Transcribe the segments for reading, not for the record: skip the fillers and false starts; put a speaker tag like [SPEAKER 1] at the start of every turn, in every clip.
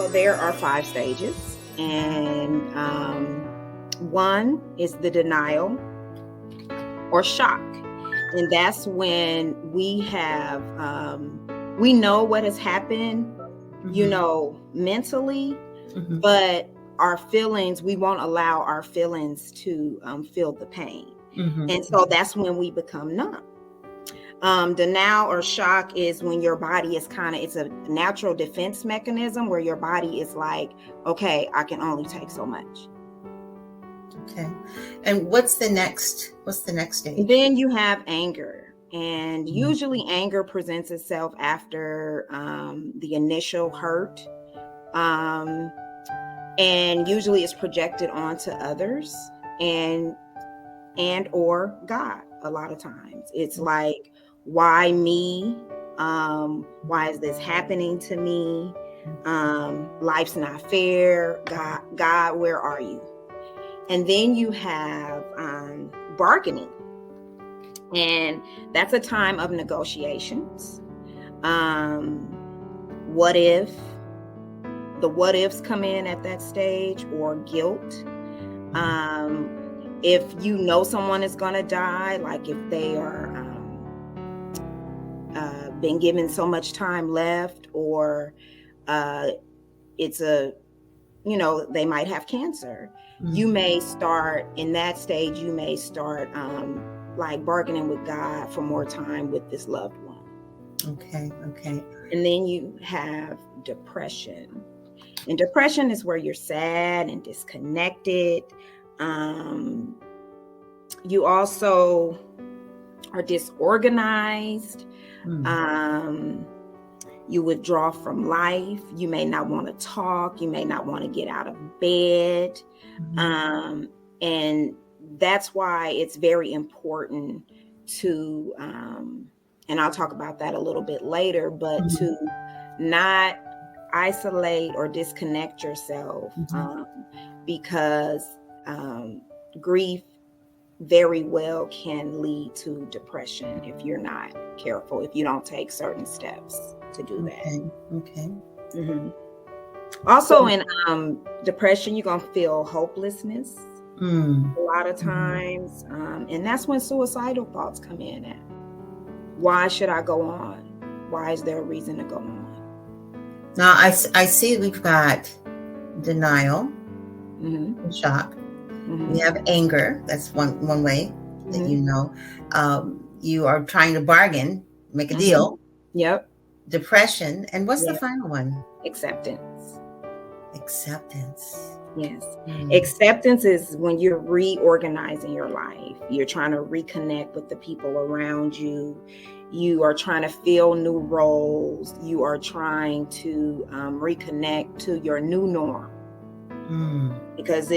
[SPEAKER 1] Well, there are 5 stages, and one is the denial or shock, and that's when we have we know what has happened, mentally, but our feelings, we won't allow our feelings to feel the pain, and so that's when we become numb. Denial or shock is when your body is it's a natural defense mechanism where your body is like, okay, I can only take so much.
[SPEAKER 2] Okay. And what's the next stage?
[SPEAKER 1] Then you have anger. And usually anger presents itself after the initial hurt. And usually it's projected onto others and or God a lot of times. It's like, why me? Why is this happening to me? Life's not fair. God, where are you? And then you have bargaining. And that's a time of negotiations. What if? The what ifs come in at that stage, or guilt. If you know someone is going to die, like if they are been given so much time left, or it's they might have cancer. You may start in that stage, like bargaining with God for more time with this loved one.
[SPEAKER 2] Okay.
[SPEAKER 1] And then you have depression. And depression is where you're sad and disconnected. You also are disorganized. You withdraw from life. You may not want to talk. You may not want to get out of bed. And that's why it's very important to, and I'll talk about that a little bit later, but to not isolate or disconnect yourself, because grief very well can lead to depression if you're not careful, if you don't take certain steps to do that.
[SPEAKER 2] Okay.
[SPEAKER 1] Also, in depression, you're going to feel hopelessness a lot of times. And that's when suicidal thoughts come in at. Why should I go on? Why is there a reason to go on?
[SPEAKER 2] Now, I see we've got denial, shock. We have anger. That's one way that you are trying to bargain, make a deal.
[SPEAKER 1] Yep.
[SPEAKER 2] Depression. And what's the final one?
[SPEAKER 1] Acceptance. Yes. Acceptance is when you're reorganizing your life. You're trying to reconnect with the people around you. You are trying to fill new roles. You are trying to reconnect to your new norm. Because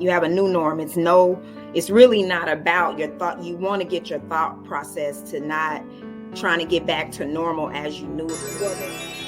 [SPEAKER 1] you have a new norm. It's really not about your thought. You want to get your thought process to not trying to get back to normal as you knew it.